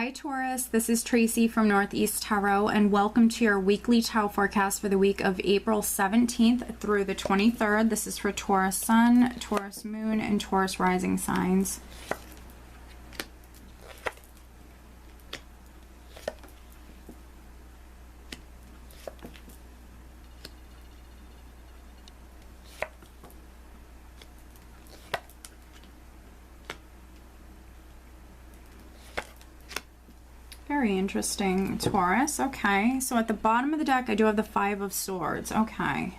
Hi Taurus, this is Tracy from Northeast Tarot and welcome to your weekly tarot forecast for the week of April 17th through the 23rd. This is for Taurus Sun, Taurus Moon, and Taurus Rising signs. Very interesting, Taurus. Okay, so at the bottom of the deck, I do have the Five of Swords. Okay.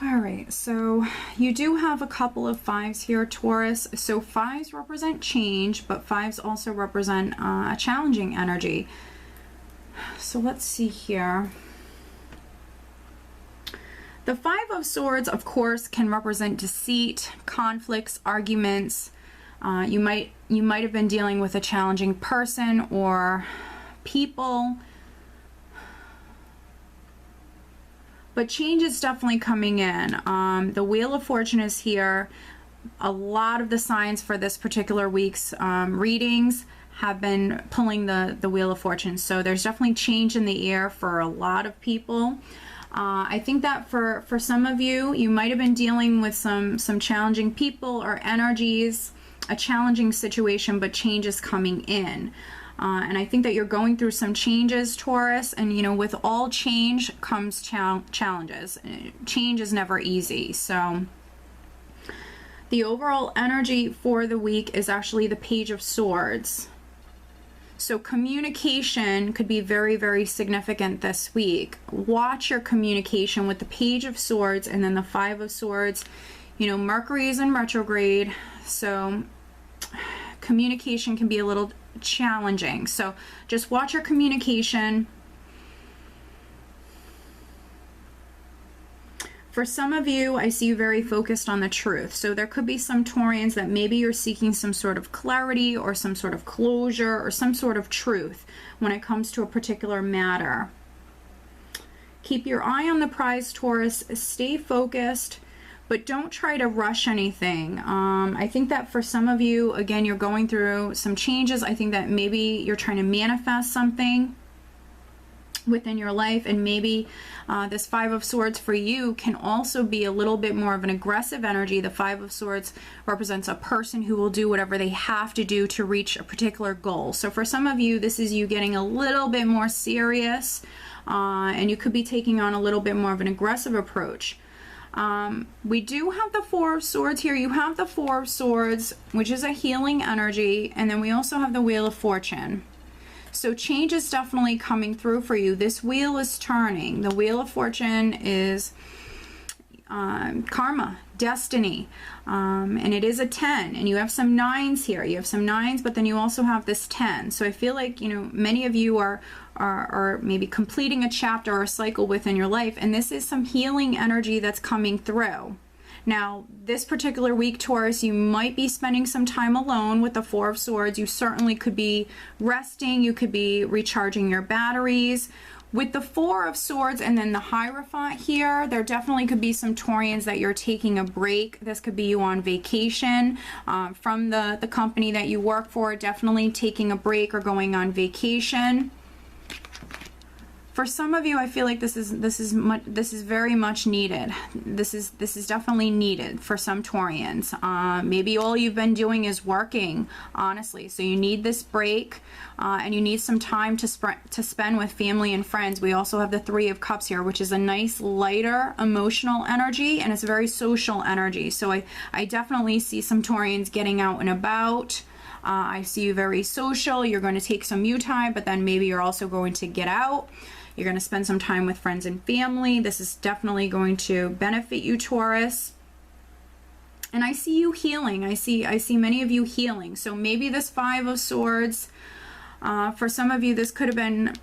All right, so you do have a couple of fives here, Taurus. So fives represent change, but fives also represent a challenging energy. So let's see here. The Five of Swords, of course, can represent deceit, conflicts, arguments. You might have been dealing with a challenging person or people, but change is definitely coming in. The Wheel of Fortune is here. A lot of the signs for this particular week's readings have been pulling the Wheel of Fortune, so there's definitely change in the air for a lot of people. I think that for some of you, you might have been dealing with some challenging people or energies, a challenging situation, but change is coming in. And I think that you're going through some changes, Taurus, and you know, with all change comes challenges. Change is never easy. So the overall energy for the week is actually the Page of Swords. So communication could be very, very significant this week. Watch your communication with the Page of Swords and then the Five of Swords. You know, Mercury is in retrograde, so communication can be a little challenging. So just watch your communication. For some of you, I see you very focused on the truth. So there could be some Taurians that maybe you're seeking some sort of clarity or some sort of closure or some sort of truth when it comes to a particular matter. Keep your eye on the prize, Taurus. Stay focused, but don't try to rush anything. I think that for some of you, again, you're going through some changes. I think that maybe you're trying to manifest something within your life, and maybe this Five of Swords for you can also be a little bit more of an aggressive energy. The Five of Swords represents a person who will do whatever they have to do to reach a particular goal. So for some of you, this is you getting a little bit more serious, and you could be taking on a little bit more of an aggressive approach. We do have the Four of Swords here. You have the Four of Swords, which is a healing energy, and then we also have the Wheel of Fortune. So change is definitely coming through for you. This wheel is turning. The Wheel of Fortune is karma, destiny, and it is a 10, and you have some 9s here. You have some 9s, but then you also have this 10. So I feel like, you know, many of you are maybe completing a chapter or a cycle within your life, and this is some healing energy that's coming through. Now, this particular week, Taurus, you might be spending some time alone with the Four of Swords. You certainly could be resting. You could be recharging your batteries. With the Four of Swords and then the Hierophant here, there definitely could be some Taurians that you're taking a break. This could be you on vacation from the company that you work for, definitely taking a break or going on vacation. For some of you, I feel like this is very much needed. This is definitely needed for some Taurians. Maybe all you've been doing is working, honestly. So you need this break, and you need some time to spend with family and friends. We also have the Three of Cups here, which is a nice, lighter, emotional energy, and it's a very social energy. So I definitely see some Taurians getting out and about. I see you very social. You're going to take some you time, but then maybe you're also going to get out. You're going to spend some time with friends and family. This is definitely going to benefit you, Taurus. And I see you healing. I see many of you healing. So maybe this Five of Swords, for some of you, this could have been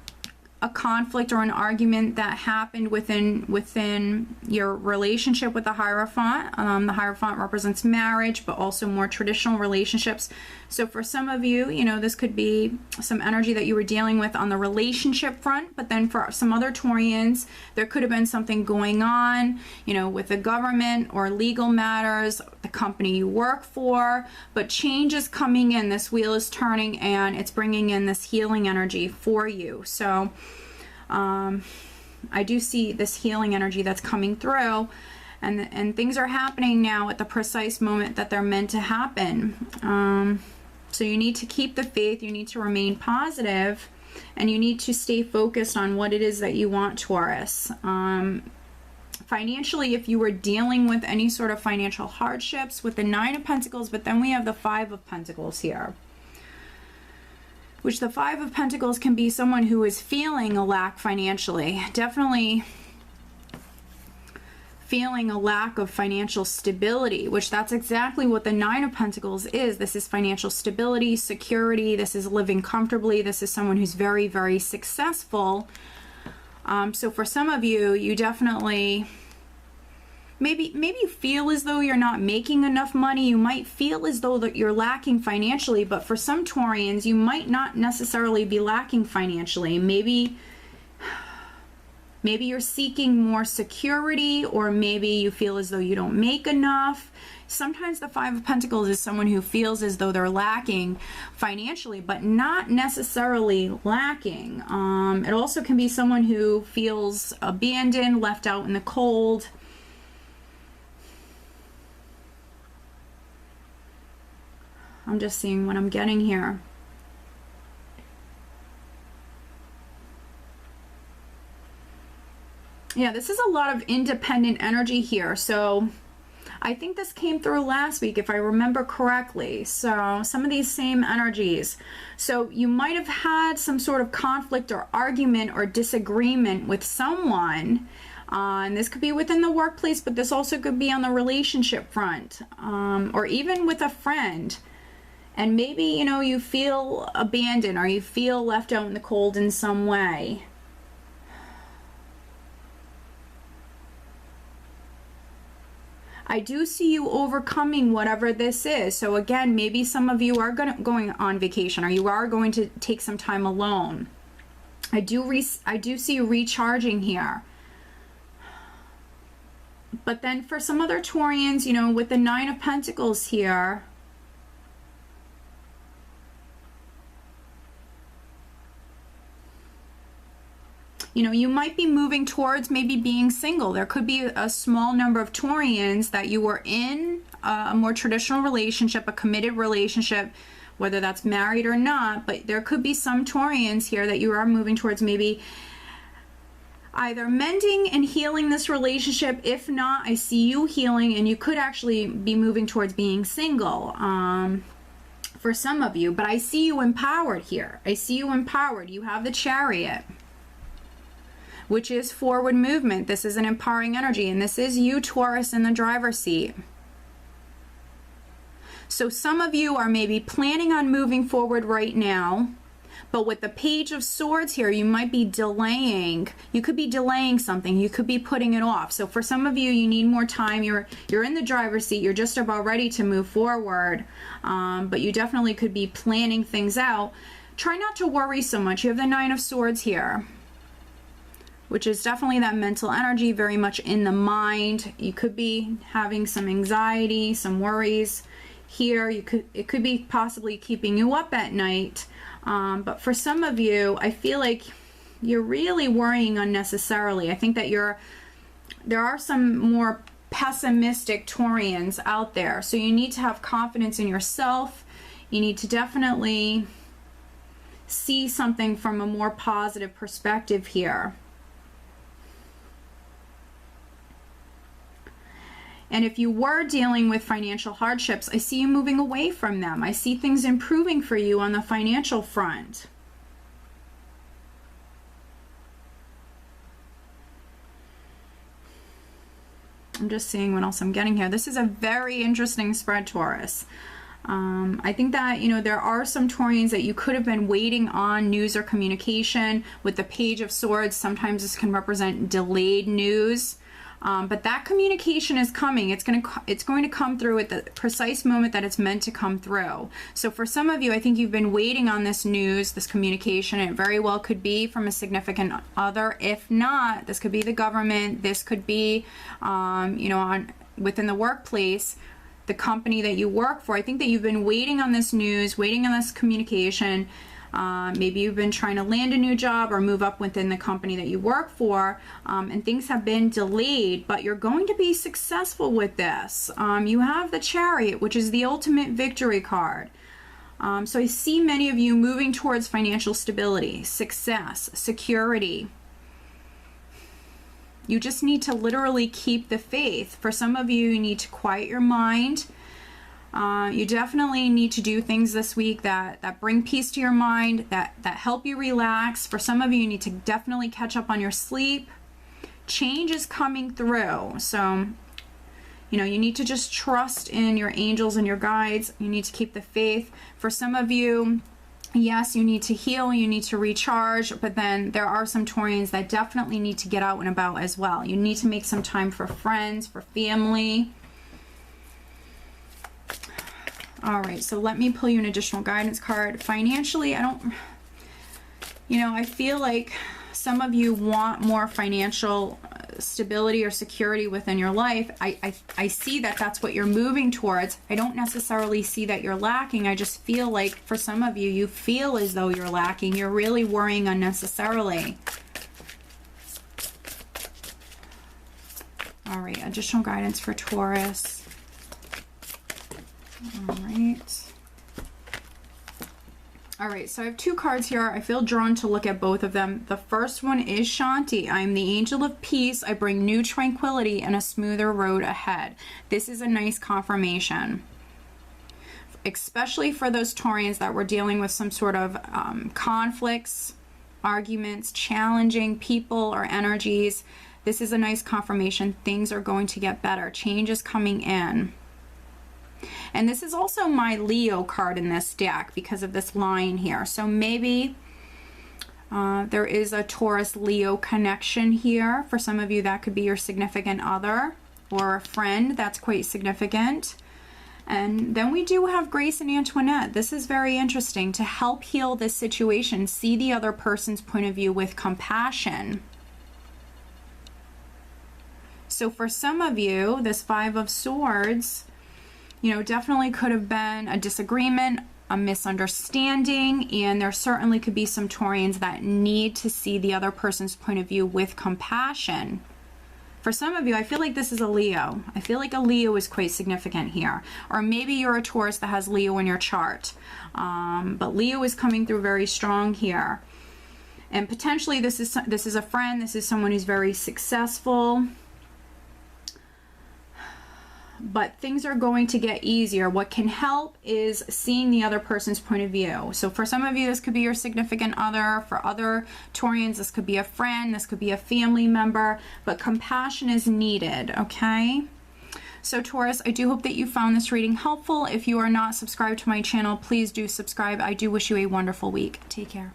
a conflict or an argument that happened within your relationship with the Hierophant. The Hierophant represents marriage, but also more traditional relationships. So for some of you, you know, this could be some energy that you were dealing with on the relationship front, but then for some other Taurians, there could have been something going on, you know, with the government or legal matters. the company you work for, but change is coming in. This wheel is turning and it's bringing in this healing energy for you. So I do see this healing energy that's coming through, and things are happening now at the precise moment that they're meant to happen. So you need to keep the faith, you need to remain positive, and you need to stay focused on what it is that you want, Taurus. Financially, if you were dealing with any sort of financial hardships with the Nine of Pentacles, but then we have the Five of Pentacles here, which the Five of Pentacles can be someone who is feeling a lack financially, definitely feeling a lack of financial stability, which that's exactly what the Nine of Pentacles is. This is financial stability, security, this is living comfortably, this is someone who's very, very successful. So for some of you, you definitely, maybe you feel as though you're not making enough money. You might feel as though that you're lacking financially, but for some Taurians, you might not necessarily be lacking financially. Maybe you're seeking more security, or maybe you feel as though you don't make enough. Sometimes the Five of Pentacles is someone who feels as though they're lacking financially, but not necessarily lacking. It also can be someone who feels abandoned, left out in the cold. I'm just seeing what I'm getting here. Yeah, this is a lot of independent energy here. So I think this came through last week, if I remember correctly. So some of these same energies. So you might have had some sort of conflict or argument or disagreement with someone. And this could be within the workplace, but this also could be on the relationship front, or even with a friend. And maybe, you know, you feel abandoned or you feel left out in the cold in some way. I do see you overcoming whatever this is. So again, maybe some of you are going on vacation, or you are going to take some time alone. I do see you recharging here. But then for some other Taurians, you know, with the Nine of Pentacles here, you know, you might be moving towards maybe being single. There could be a small number of Taurians that you were in a more traditional relationship, a committed relationship, whether that's married or not, but there could be some Taurians here that you are moving towards maybe either mending and healing this relationship. If not, I see you healing, and you could actually be moving towards being single for some of you. But I see you empowered here. I see you empowered. You have the Chariot, which is forward movement. This is an empowering energy, and this is you, Taurus, in the driver's seat. So some of you are maybe planning on moving forward right now, but with the Page of Swords here, you might be delaying. You could be delaying something. You could be putting it off. So for some of you, you need more time. You're in the driver's seat. You're just about ready to move forward, but you definitely could be planning things out. Try not to worry so much. You have the Nine of Swords here, which is definitely that mental energy, very much in the mind. You could be having some anxiety, some worries here. It could be possibly keeping you up at night. But for some of you, I feel like you're really worrying unnecessarily. I think that there are some more pessimistic Taurians out there. So you need to have confidence in yourself. You need to definitely see something from a more positive perspective here. And if you were dealing with financial hardships, I see you moving away from them. I see things improving for you on the financial front. I'm just seeing what else I'm getting here. This is a very interesting spread, Taurus. I think that, you know, there are some Taurians that you could have been waiting on news or communication. With the Page of Swords, sometimes this can represent delayed news. But that communication is coming. It's going to come through at the precise moment that it's meant to come through. So for some of you, I think you've been waiting on this news, this communication. It very well could be from a significant other. If not, this could be the government. This could be, you know, within the workplace. the company that you work for. I think that you've been waiting on this news, waiting on this communication. Maybe you've been trying to land a new job or move up within the company that you work for, and things have been delayed, but you're going to be successful with this. You have the Chariot, which is the ultimate victory card. So I see many of you moving towards financial stability, success, security. You just need to literally keep the faith. For some of you, you need to quiet your mind. You definitely need to do things this week that bring peace to your mind, that help you relax. For some of you, you need to definitely catch up on your sleep. Change is coming through. So, you know, you need to just trust in your angels and your guides. You need to keep the faith. For some of you, yes, you need to heal, you need to recharge, but then there are some Taurians that definitely need to get out and about as well. You need to make some time for friends, for family. All right, so let me pull you an additional guidance card. Financially, I feel like some of you want more financial stability or security within your life. I see that that's what you're moving towards. I don't necessarily see that you're lacking. I just feel like for some of you, you feel as though you're lacking. You're really worrying unnecessarily. All right, additional guidance for Taurus. All right, so I have two cards here. I feel drawn to look at both of them. The first one is Shanti. I am the angel of peace. I bring new tranquility and a smoother road ahead. This is a nice confirmation, especially for those Taurians that were dealing with some sort of conflicts, arguments, challenging people or energies. This is a nice confirmation. Things are going to get better. Change is coming in. And this is also my Leo card in this deck because of this line here. So maybe there is a Taurus-Leo connection here. For some of you, that could be your significant other or a friend that's quite significant. And then we do have Grace and Antoinette. This is very interesting. To help heal this situation, see the other person's point of view with compassion. So for some of you, this Five of Swords, definitely could have been a disagreement, a misunderstanding, and there certainly could be some Taurians that need to see the other person's point of view with compassion. For some of you, I feel like this is a Leo. I feel like a Leo is quite significant here. Or maybe you're a Taurus that has Leo in your chart. But Leo is coming through very strong here. And potentially this is a friend, this is someone who's very successful. But things are going to get easier. What can help is seeing the other person's point of view. So for some of you, this could be your significant other. For other Taurians, this could be a friend. This could be a family member. But compassion is needed, okay? So Taurus, I do hope that you found this reading helpful. If you are not subscribed to my channel, please do subscribe. I do wish you a wonderful week. Take care.